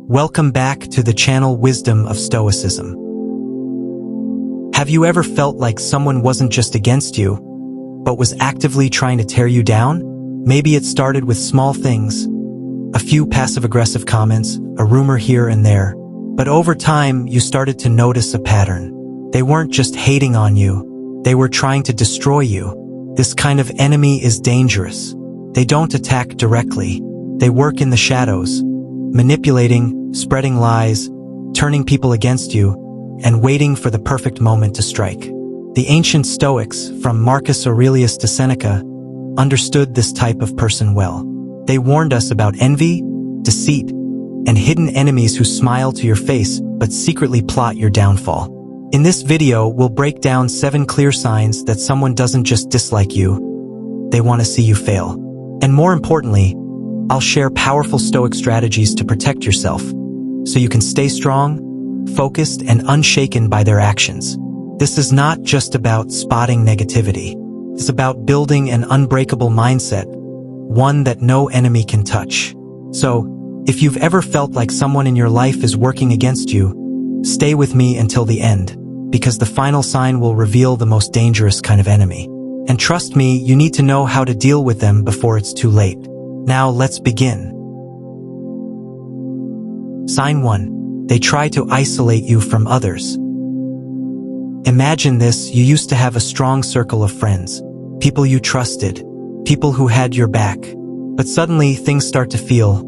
Welcome back to the channel Wisdom of Stoicism. Have you ever felt like someone wasn't just against you, but was actively trying to tear you down? Maybe it started with small things, a few passive-aggressive comments, a rumor here and there, but over time you started to notice a pattern. They weren't just hating on you, they were trying to destroy you. This kind of enemy is dangerous. They don't attack directly, they work in the shadows, manipulating, spreading lies, turning people against you, and waiting for the perfect moment to strike. The ancient Stoics, from Marcus Aurelius to Seneca, understood this type of person well. They warned us about envy, deceit, and hidden enemies who smile to your face but secretly plot your downfall. In this video, we'll break down 7 clear signs that someone doesn't just dislike you, they want to see you fail. And more importantly, I'll share powerful Stoic strategies to protect yourself, so you can stay strong, focused, and unshaken by their actions. This is not just about spotting negativity. It's about building an unbreakable mindset, one that no enemy can touch. So, if you've ever felt like someone in your life is working against you, stay with me until the end, because the final sign will reveal the most dangerous kind of enemy. And trust me, you need to know how to deal with them before it's too late. Now let's begin. Sign 1. They try to isolate you from others. Imagine this: you used to have a strong circle of friends, people you trusted, people who had your back. But suddenly things start to feel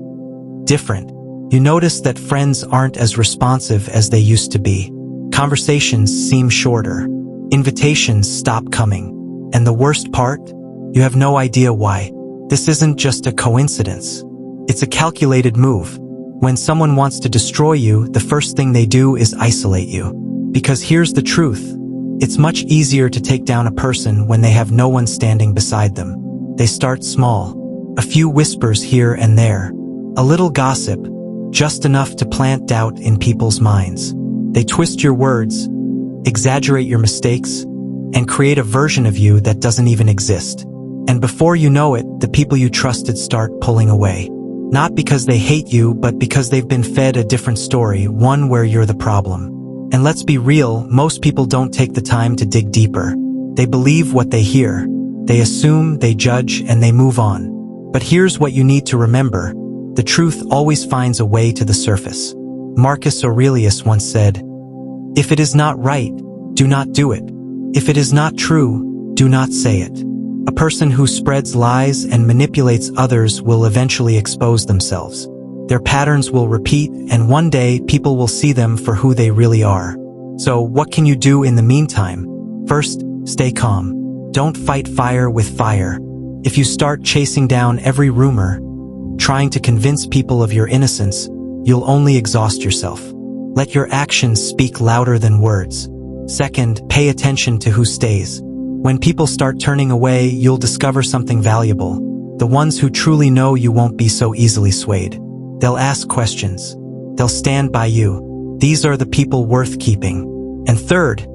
different. You notice that friends aren't as responsive as they used to be. Conversations seem shorter. Invitations stop coming. And the worst part? You have no idea why. This isn't just a coincidence. It's a calculated move. When someone wants to destroy you, the first thing they do is isolate you. Because here's the truth. It's much easier to take down a person when they have no one standing beside them. They start small. A few whispers here and there. A little gossip, just enough to plant doubt in people's minds. They twist your words, exaggerate your mistakes, and create a version of you that doesn't even exist. And before you know it, the people you trusted start pulling away. Not because they hate you, but because they've been fed a different story, one where you're the problem. And let's be real, most people don't take the time to dig deeper. They believe what they hear. They assume, they judge, and they move on. But here's what you need to remember. The truth always finds a way to the surface. Marcus Aurelius once said, "If it is not right, do not do it. If it is not true, do not say it." A person who spreads lies and manipulates others will eventually expose themselves. Their patterns will repeat, and one day people will see them for who they really are. So what can you do in the meantime? First, stay calm. Don't fight fire with fire. If you start chasing down every rumor, trying to convince people of your innocence, you'll only exhaust yourself. Let your actions speak louder than words. Second, pay attention to who stays. When people start turning away, you'll discover something valuable. The ones who truly know you won't be so easily swayed. They'll ask questions. They'll stand by you. These are the people worth keeping. And third,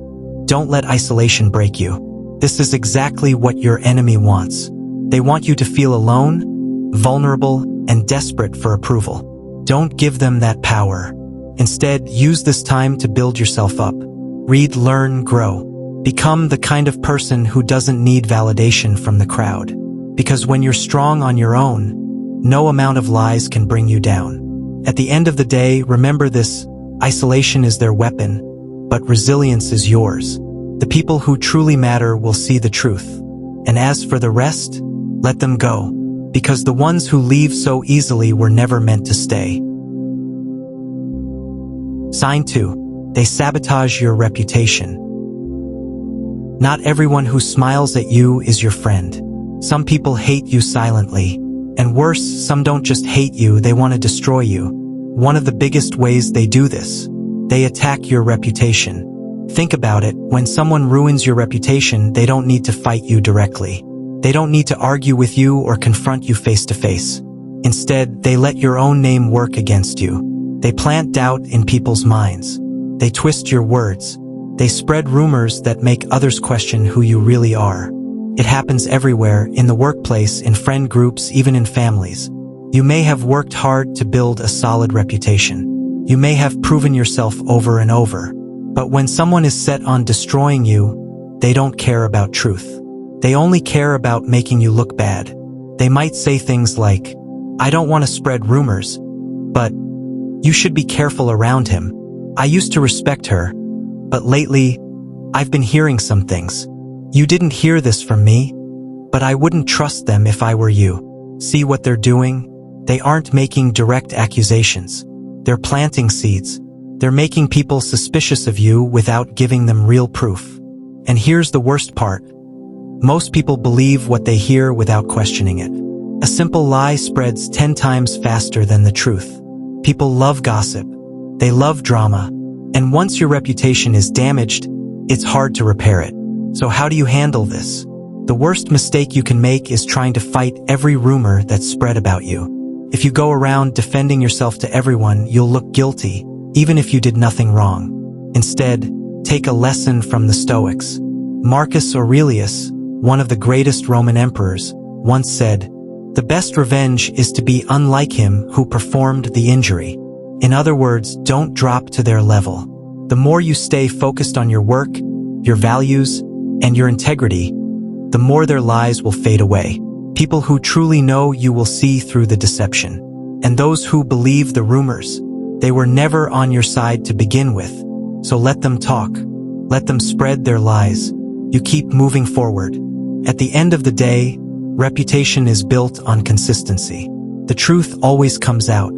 don't let isolation break you. This is exactly what your enemy wants. They want you to feel alone, vulnerable, and desperate for approval. Don't give them that power. Instead, use this time to build yourself up. Read, learn, grow. Become the kind of person who doesn't need validation from the crowd. Because when you're strong on your own, no amount of lies can bring you down. At the end of the day, remember this: isolation is their weapon, but resilience is yours. The people who truly matter will see the truth. And as for the rest, let them go. Because the ones who leave so easily were never meant to stay. Sign 2. They sabotage your reputation. Not everyone who smiles at you is your friend. Some people hate you silently. And worse, some don't just hate you, they want to destroy you. One of the biggest ways they do this: they attack your reputation. Think about it, when someone ruins your reputation, they don't need to fight you directly. They don't need to argue with you or confront you face to face. Instead, they let your own name work against you. They plant doubt in people's minds. They twist your words. They spread rumors that make others question who you really are. It happens everywhere, in the workplace, in friend groups, even in families. You may have worked hard to build a solid reputation. You may have proven yourself over and over. But when someone is set on destroying you, they don't care about truth. They only care about making you look bad. They might say things like, "I don't want to spread rumors, but you should be careful around him. I used to respect her, but lately, I've been hearing some things. You didn't hear this from me, but I wouldn't trust them if I were you." See what they're doing? They aren't making direct accusations. They're planting seeds. They're making people suspicious of you without giving them real proof. And here's the worst part. Most people believe what they hear without questioning it. A simple lie spreads 10 times faster than the truth. People love gossip. They love drama. And once your reputation is damaged, it's hard to repair it. So how do you handle this? The worst mistake you can make is trying to fight every rumor that's spread about you. If you go around defending yourself to everyone, you'll look guilty, even if you did nothing wrong. Instead, take a lesson from the Stoics. Marcus Aurelius, one of the greatest Roman emperors, once said, "The best revenge is to be unlike him who performed the injury." In other words, don't drop to their level. The more you stay focused on your work, your values, and your integrity, the more their lies will fade away. People who truly know you will see through the deception. And those who believe the rumors, they were never on your side to begin with. So let them talk. Let them spread their lies. You keep moving forward. At the end of the day, reputation is built on consistency. The truth always comes out.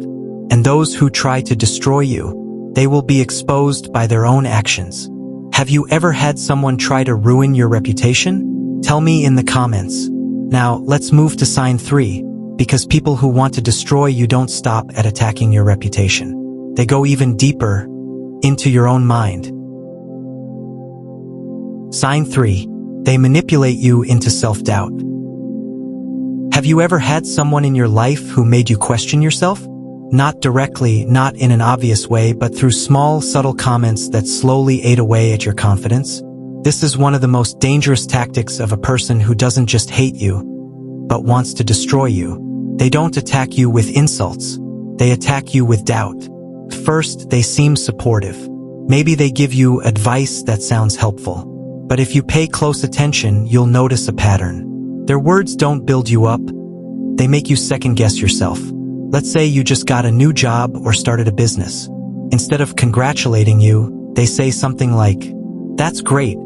And those who try to destroy you, they will be exposed by their own actions. Have you ever had someone try to ruin your reputation? Tell me in the comments. Now, let's move to sign 3, because people who want to destroy you don't stop at attacking your reputation. They go even deeper, into your own mind. Sign 3. They manipulate you into self-doubt. Have you ever had someone in your life who made you question yourself? Not directly, not in an obvious way, but through small, subtle comments that slowly ate away at your confidence? This is one of the most dangerous tactics of a person who doesn't just hate you, but wants to destroy you. They don't attack you with insults. They attack you with doubt. First, they seem supportive. Maybe they give you advice that sounds helpful. But if you pay close attention, you'll notice a pattern. Their words don't build you up. They make you second-guess yourself. Let's say you just got a new job or started a business. Instead of congratulating you, they say something like, "That's great,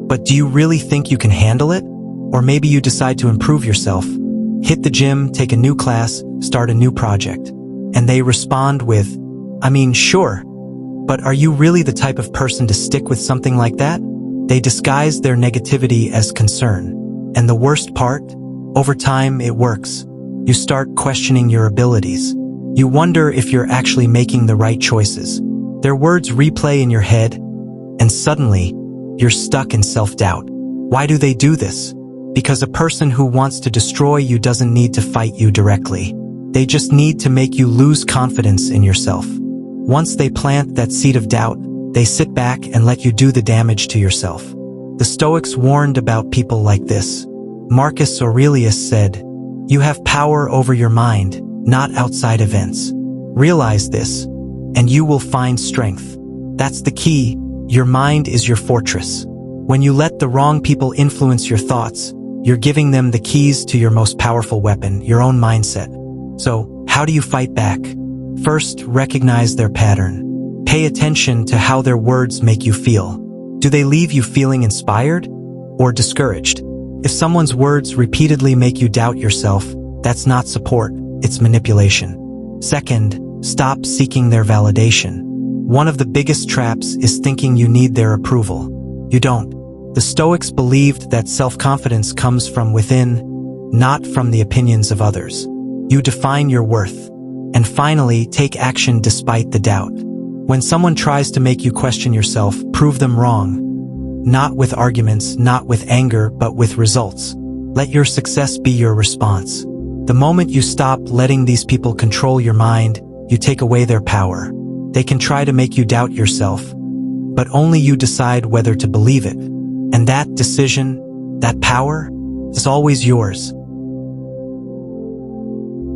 but do you really think you can handle it?" Or maybe you decide to improve yourself. Hit the gym, take a new class, start a new project. And they respond with, "I mean, sure, but are you really the type of person to stick with something like that?" They disguise their negativity as concern. And the worst part? Over time, it works. You start questioning your abilities. You wonder if you're actually making the right choices. Their words replay in your head, and suddenly, you're stuck in self-doubt. Why do they do this? Because a person who wants to destroy you doesn't need to fight you directly. They just need to make you lose confidence in yourself. Once they plant that seed of doubt, they sit back and let you do the damage to yourself. The Stoics warned about people like this. Marcus Aurelius said, "You have power over your mind, not outside events. Realize this, and you will find strength." That's the key. Your mind is your fortress. When you let the wrong people influence your thoughts, you're giving them the keys to your most powerful weapon, your own mindset. So, how do you fight back? First, recognize their pattern. Pay attention to how their words make you feel. Do they leave you feeling inspired or discouraged? If someone's words repeatedly make you doubt yourself, that's not support, it's manipulation. Second, stop seeking their validation. One of the biggest traps is thinking you need their approval. You don't. The Stoics believed that self-confidence comes from within, not from the opinions of others. You define your worth. And finally, take action despite the doubt. When someone tries to make you question yourself, prove them wrong. Not with arguments, not with anger, but with results. Let your success be your response. The moment you stop letting these people control your mind, you take away their power. They can try to make you doubt yourself, but only you decide whether to believe it. And that decision, that power, is always yours.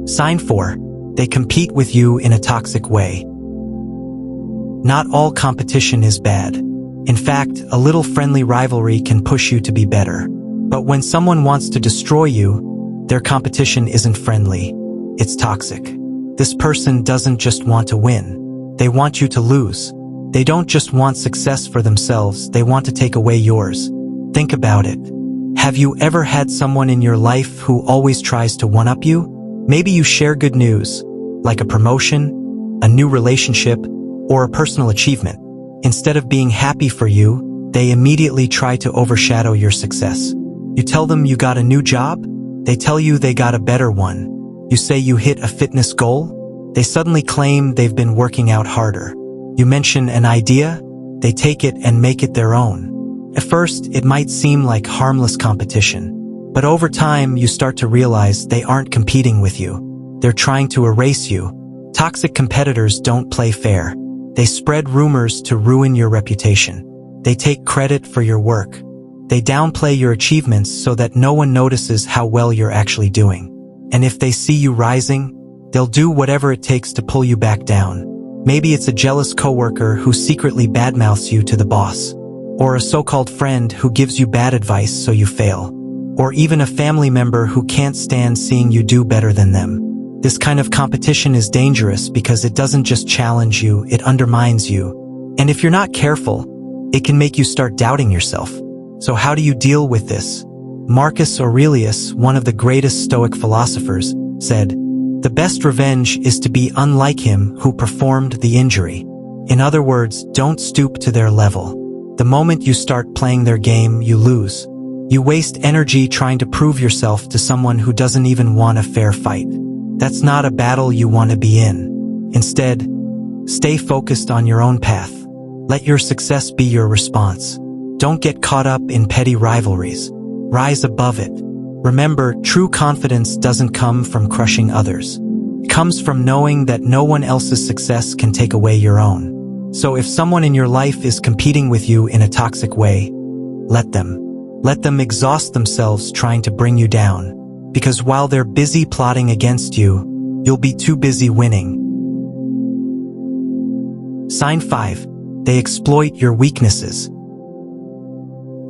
Sign 4. They compete with you in a toxic way. Not all competition is bad. In fact, a little friendly rivalry can push you to be better. But when someone wants to destroy you, their competition isn't friendly. It's toxic. This person doesn't just want to win. They want you to lose. They don't just want success for themselves, they want to take away yours. Think about it. Have you ever had someone in your life who always tries to one-up you? Maybe you share good news, like a promotion, a new relationship, or a personal achievement. Instead of being happy for you, they immediately try to overshadow your success. You tell them you got a new job, they tell you they got a better one. You say you hit a fitness goal, they suddenly claim they've been working out harder. You mention an idea, they take it and make it their own. At first, it might seem like harmless competition, but over time you start to realize they aren't competing with you. They're trying to erase you. Toxic competitors don't play fair. They spread rumors to ruin your reputation. They take credit for your work. They downplay your achievements so that no one notices how well you're actually doing. And if they see you rising, they'll do whatever it takes to pull you back down. Maybe it's a jealous coworker who secretly badmouths you to the boss, or a so-called friend who gives you bad advice so you fail, or even a family member who can't stand seeing you do better than them. This kind of competition is dangerous because it doesn't just challenge you, it undermines you. And if you're not careful, it can make you start doubting yourself. So how do you deal with this? Marcus Aurelius, one of the greatest Stoic philosophers, said, "The best revenge is to be unlike him who performed the injury." In other words, don't stoop to their level. The moment you start playing their game, you lose. You waste energy trying to prove yourself to someone who doesn't even want a fair fight. That's not a battle you want to be in. Instead, stay focused on your own path. Let your success be your response. Don't get caught up in petty rivalries. Rise above it. Remember, true confidence doesn't come from crushing others. It comes from knowing that no one else's success can take away your own. So if someone in your life is competing with you in a toxic way, let them. Let them exhaust themselves trying to bring you down. Because while they're busy plotting against you, you'll be too busy winning. Sign 5. They exploit your weaknesses.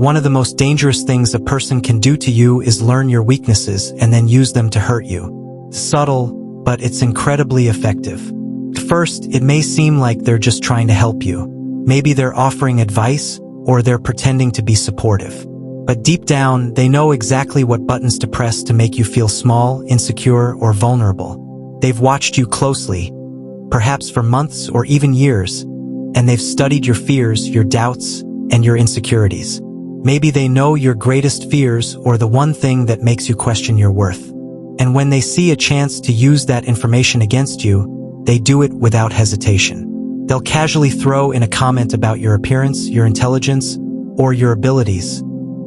One of the most dangerous things a person can do to you is learn your weaknesses and then use them to hurt you. Subtle, but it's incredibly effective. At first, it may seem like they're just trying to help you. Maybe they're offering advice, or they're pretending to be supportive. But deep down, they know exactly what buttons to press to make you feel small, insecure, or vulnerable. They've watched you closely, perhaps for months or even years, and they've studied your fears, your doubts, and your insecurities. Maybe they know your greatest fears or the one thing that makes you question your worth. And when they see a chance to use that information against you, they do it without hesitation. They'll casually throw in a comment about your appearance, your intelligence, or your abilities.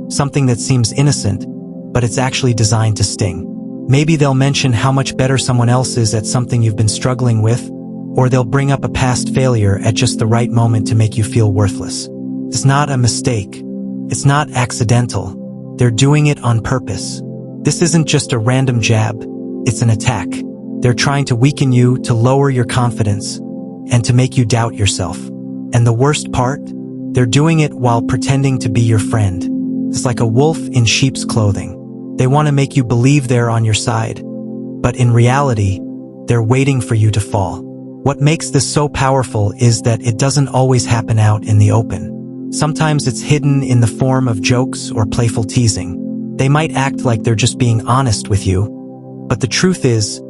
Something that seems innocent, but it's actually designed to sting. Maybe they'll mention how much better someone else is at something you've been struggling with, or they'll bring up a past failure at just the right moment to make you feel worthless. It's not a mistake. It's not accidental. They're doing it on purpose. This isn't just a random jab, it's an attack. They're trying to weaken you, to lower your confidence, and to make you doubt yourself. And the worst part? They're doing it while pretending to be your friend. It's like a wolf in sheep's clothing. They want to make you believe they're on your side, but in reality, they're waiting for you to fall. What makes this so powerful is that it doesn't always happen out in the open. Sometimes it's hidden in the form of jokes or playful teasing. They might act like they're just being honest with you, but the truth is,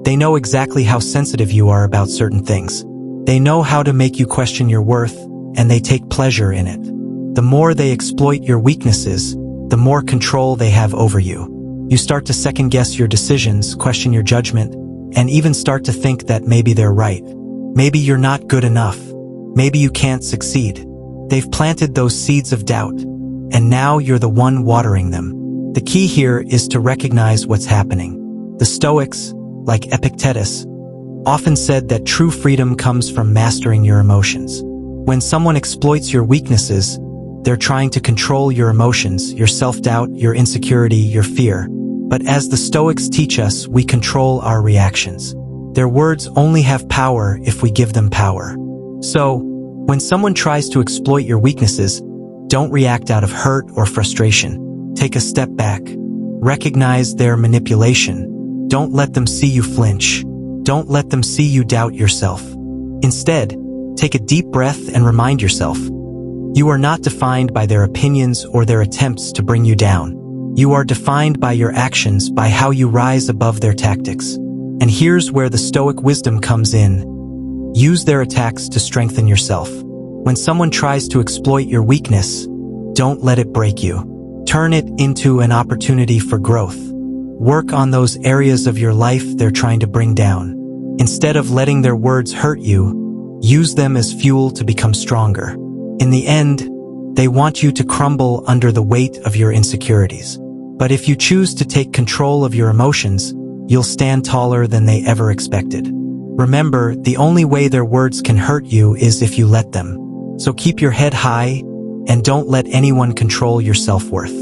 they know exactly how sensitive you are about certain things. They know how to make you question your worth, and they take pleasure in it. The more they exploit your weaknesses, the more control they have over you. You start to second-guess your decisions, question your judgment, and even start to think that maybe they're right. Maybe you're not good enough. Maybe you can't succeed. They've planted those seeds of doubt, and now you're the one watering them. The key here is to recognize what's happening. The Stoics, like Epictetus, often said that true freedom comes from mastering your emotions. When someone exploits your weaknesses, they're trying to control your emotions, your self-doubt, your insecurity, your fear. But as the Stoics teach us, we control our reactions. Their words only have power if we give them power. So, when someone tries to exploit your weaknesses, don't react out of hurt or frustration. Take a step back. Recognize their manipulation. Don't let them see you flinch. Don't let them see you doubt yourself. Instead, take a deep breath and remind yourself, you are not defined by their opinions or their attempts to bring you down. You are defined by your actions, by how you rise above their tactics. And here's where the Stoic wisdom comes in. Use their attacks to strengthen yourself. When someone tries to exploit your weakness, don't let it break you. Turn it into an opportunity for growth. Work on those areas of your life they're trying to bring down. Instead of letting their words hurt you, use them as fuel to become stronger. In the end, they want you to crumble under the weight of your insecurities. But if you choose to take control of your emotions, you'll stand taller than they ever expected. Remember, the only way their words can hurt you is if you let them. So keep your head high and don't let anyone control your self-worth.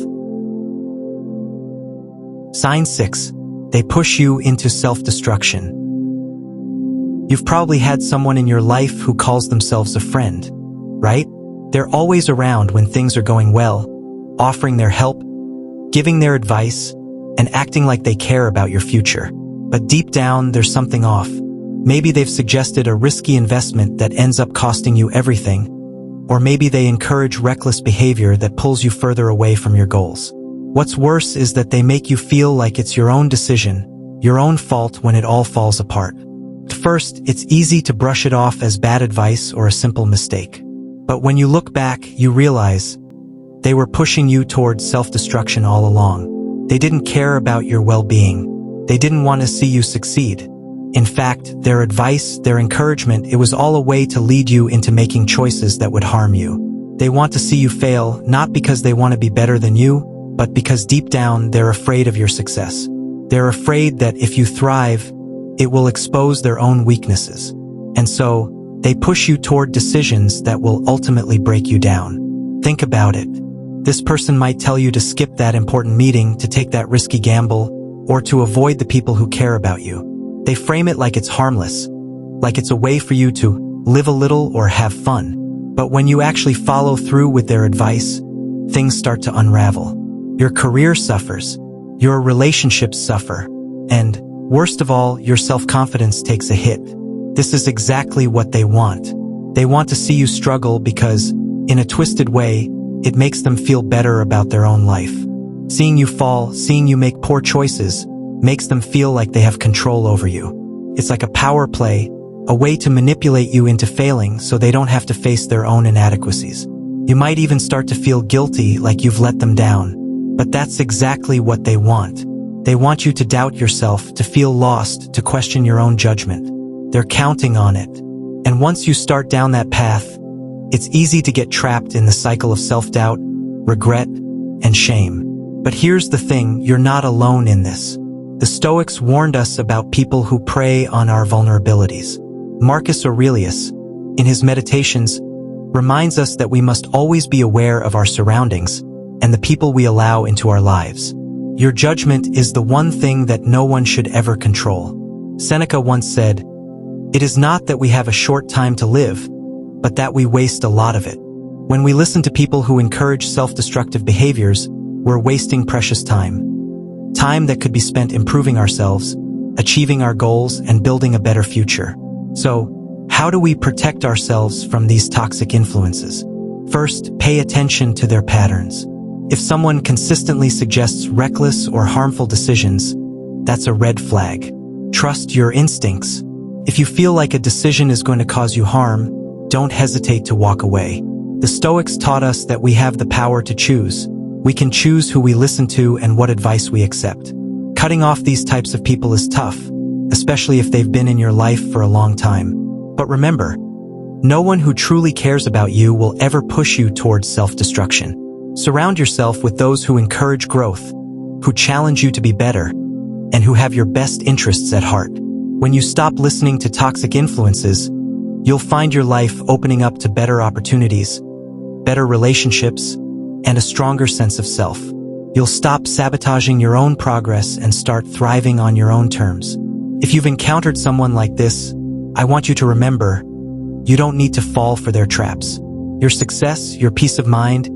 Sign 6. They push you into self-destruction. You've probably had someone in your life who calls themselves a friend, right? They're always around when things are going well, offering their help, giving their advice, and acting like they care about your future. But deep down, there's something off. Maybe they've suggested a risky investment that ends up costing you everything, or maybe they encourage reckless behavior that pulls you further away from your goals. What's worse is that they make you feel like it's your own decision, your own fault when it all falls apart. At first, it's easy to brush it off as bad advice or a simple mistake. But when you look back, you realize they were pushing you towards self-destruction all along. They didn't care about your well-being. They didn't want to see you succeed. In fact, their advice, their encouragement, it was all a way to lead you into making choices that would harm you. They want to see you fail, not because they want to be better than you, but because deep down they're afraid of your success. They're afraid that if you thrive, it will expose their own weaknesses. And so, they push you toward decisions that will ultimately break you down. Think about it. This person might tell you to skip that important meeting, to take that risky gamble, or to avoid the people who care about you. They frame it like it's harmless, like it's a way for you to live a little or have fun. But when you actually follow through with their advice, things start to unravel. Your career suffers, your relationships suffer, and, worst of all, your self-confidence takes a hit. This is exactly what they want. They want to see you struggle because, in a twisted way, it makes them feel better about their own life. Seeing you fall, seeing you make poor choices, makes them feel like they have control over you. It's like a power play, a way to manipulate you into failing so they don't have to face their own inadequacies. You might even start to feel guilty, like you've let them down. But that's exactly what they want. They want you to doubt yourself, to feel lost, to question your own judgment. They're counting on it. And once you start down that path, it's easy to get trapped in the cycle of self-doubt, regret, and shame. But here's the thing, you're not alone in this. The Stoics warned us about people who prey on our vulnerabilities. Marcus Aurelius, in his Meditations, reminds us that we must always be aware of our surroundings and the people we allow into our lives. Your judgment is the one thing that no one should ever control. Seneca once said, "It is not that we have a short time to live, but that we waste a lot of it." When we listen to people who encourage self-destructive behaviors, we're wasting precious time. Time that could be spent improving ourselves, achieving our goals, and building a better future. So, how do we protect ourselves from these toxic influences? First, pay attention to their patterns. If someone consistently suggests reckless or harmful decisions, that's a red flag. Trust your instincts. If you feel like a decision is going to cause you harm, don't hesitate to walk away. The Stoics taught us that we have the power to choose. We can choose who we listen to and what advice we accept. Cutting off these types of people is tough, especially if they've been in your life for a long time. But remember, no one who truly cares about you will ever push you towards self-destruction. Surround yourself with those who encourage growth, who challenge you to be better, and who have your best interests at heart. When you stop listening to toxic influences, you'll find your life opening up to better opportunities, better relationships, and a stronger sense of self. You'll stop sabotaging your own progress and start thriving on your own terms. If you've encountered someone like this, I want you to remember, you don't need to fall for their traps. Your success, your peace of mind,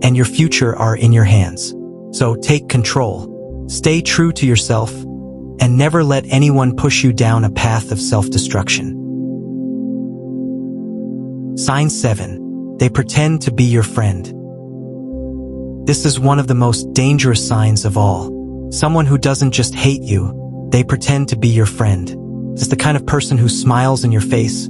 and your future are in your hands. So take control. Stay true to yourself, and never let anyone push you down a path of self-destruction. Sign 7. They pretend to be your friend. This is one of the most dangerous signs of all. Someone who doesn't just hate you, they pretend to be your friend. It's the kind of person who smiles in your face,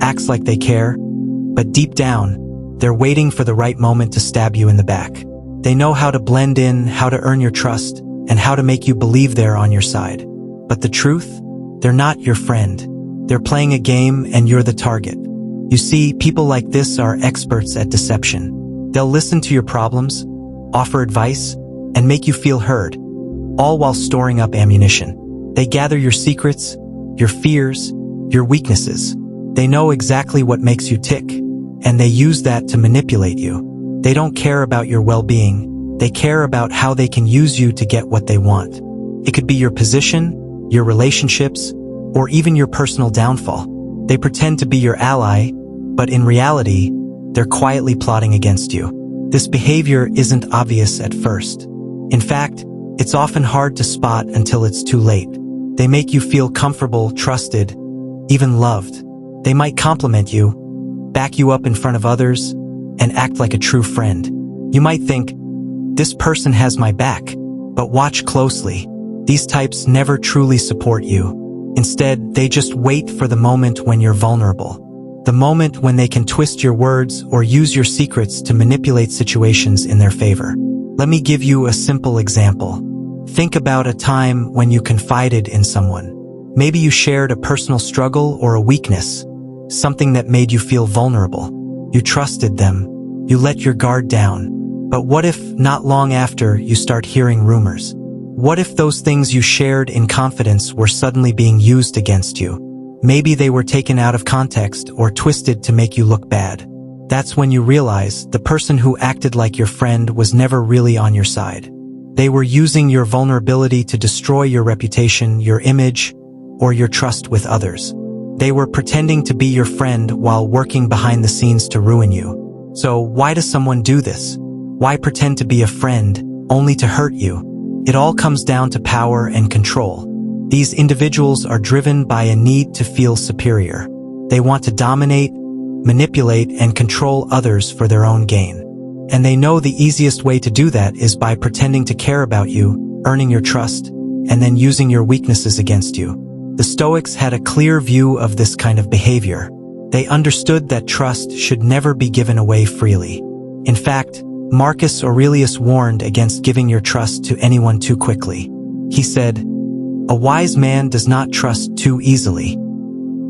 acts like they care, but deep down, they're waiting for the right moment to stab you in the back. They know how to blend in, how to earn your trust, and how to make you believe they're on your side. But the truth? They're not your friend. They're playing a game and you're the target. You see, people like this are experts at deception. They'll listen to your problems, offer advice, and make you feel heard, all while storing up ammunition. They gather your secrets, your fears, your weaknesses. They know exactly what makes you tick, and they use that to manipulate you. They don't care about your well-being. They care about how they can use you to get what they want. It could be your position, your relationships, or even your personal downfall. They pretend to be your ally, but in reality, they're quietly plotting against you. This behavior isn't obvious at first. In fact, it's often hard to spot until it's too late. They make you feel comfortable, trusted, even loved. They might compliment you, back you up in front of others, and act like a true friend. You might think, this person has my back, but watch closely. These types never truly support you. Instead, they just wait for the moment when you're vulnerable. The moment when they can twist your words or use your secrets to manipulate situations in their favor. Let me give you a simple example. Think about a time when you confided in someone. Maybe you shared a personal struggle or a weakness, something that made you feel vulnerable. You trusted them. You let your guard down. But what if, not long after, you start hearing rumors? What if those things you shared in confidence were suddenly being used against you? Maybe they were taken out of context or twisted to make you look bad. That's when you realize the person who acted like your friend was never really on your side. They were using your vulnerability to destroy your reputation, your image, or your trust with others. They were pretending to be your friend while working behind the scenes to ruin you. So why does someone do this? Why pretend to be a friend only to hurt you? It all comes down to power and control. These individuals are driven by a need to feel superior. They want to dominate, manipulate, and control others for their own gain. And they know the easiest way to do that is by pretending to care about you, earning your trust, and then using your weaknesses against you. The Stoics had a clear view of this kind of behavior. They understood that trust should never be given away freely. In fact, Marcus Aurelius warned against giving your trust to anyone too quickly. He said, "A wise man does not trust too easily.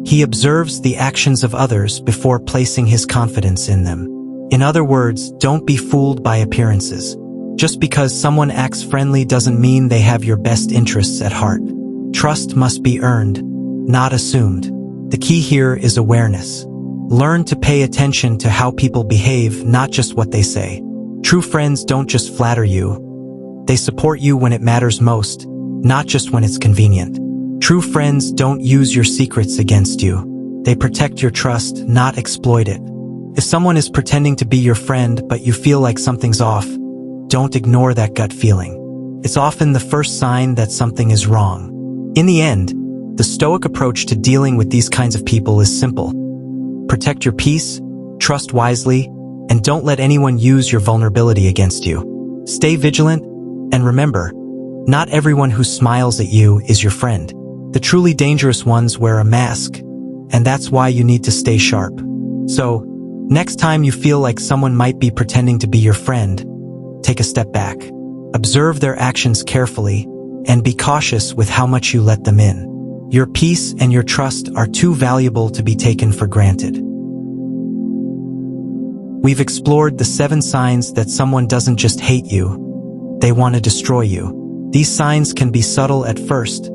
He observes the actions of others before placing his confidence in them." In other words, don't be fooled by appearances. Just because someone acts friendly doesn't mean they have your best interests at heart. Trust must be earned, not assumed. The key here is awareness. Learn to pay attention to how people behave, not just what they say. True friends don't just flatter you. They support you when it matters most, not just when it's convenient. True friends don't use your secrets against you. They protect your trust, not exploit it. If someone is pretending to be your friend but you feel like something's off, don't ignore that gut feeling. It's often the first sign that something is wrong. In the end, the Stoic approach to dealing with these kinds of people is simple. Protect your peace, trust wisely, and don't let anyone use your vulnerability against you. Stay vigilant, and remember, not everyone who smiles at you is your friend. The truly dangerous ones wear a mask, and that's why you need to stay sharp. So, next time you feel like someone might be pretending to be your friend, take a step back. Observe their actions carefully, and be cautious with how much you let them in. Your peace and your trust are too valuable to be taken for granted. We've explored the 7 signs that someone doesn't just hate you, they want to destroy you. These signs can be subtle at first,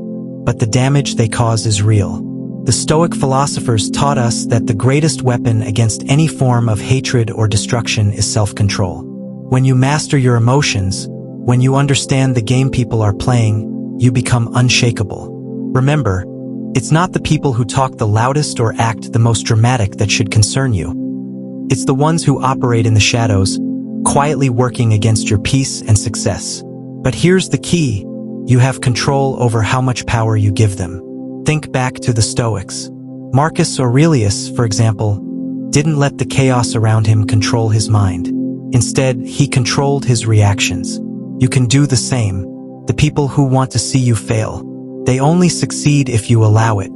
but the damage they cause is real. The Stoic philosophers taught us that the greatest weapon against any form of hatred or destruction is self-control. When you master your emotions, When you understand the game people are playing, you become unshakable. Remember, it's not the people who talk the loudest or act the most dramatic that should concern you. It's the ones who operate in the shadows, quietly working against your peace and success. But here's the key: you have control over how much power you give them. Think back to the Stoics. Marcus Aurelius, for example, didn't let the chaos around him control his mind. Instead, he controlled his reactions. You can do the same. The people who want to see you fail, they only succeed if you allow it.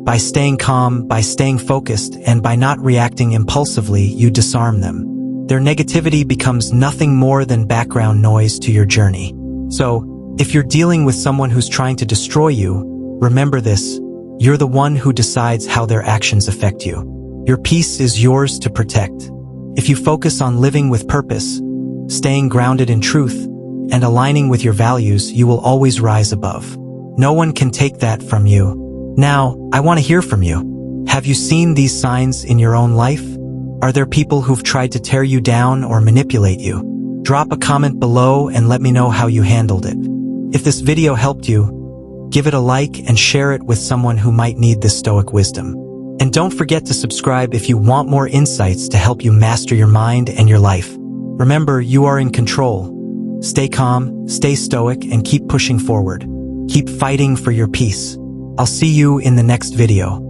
By staying calm, by staying focused, and by not reacting impulsively, you disarm them. Their negativity becomes nothing more than background noise to your journey. So, if you're dealing with someone who's trying to destroy you, remember this: you're the one who decides how their actions affect you. Your peace is yours to protect. If you focus on living with purpose, staying grounded in truth, and aligning with your values, you will always rise above. No one can take that from you. Now, I want to hear from you. Have you seen these signs in your own life? Are there people who've tried to tear you down or manipulate you? Drop a comment below and let me know how you handled it. If this video helped you, give it a like and share it with someone who might need this Stoic wisdom. And don't forget to subscribe if you want more insights to help you master your mind and your life. Remember, you are in control. Stay calm, stay stoic, and keep pushing forward. Keep fighting for your peace. I'll see you in the next video.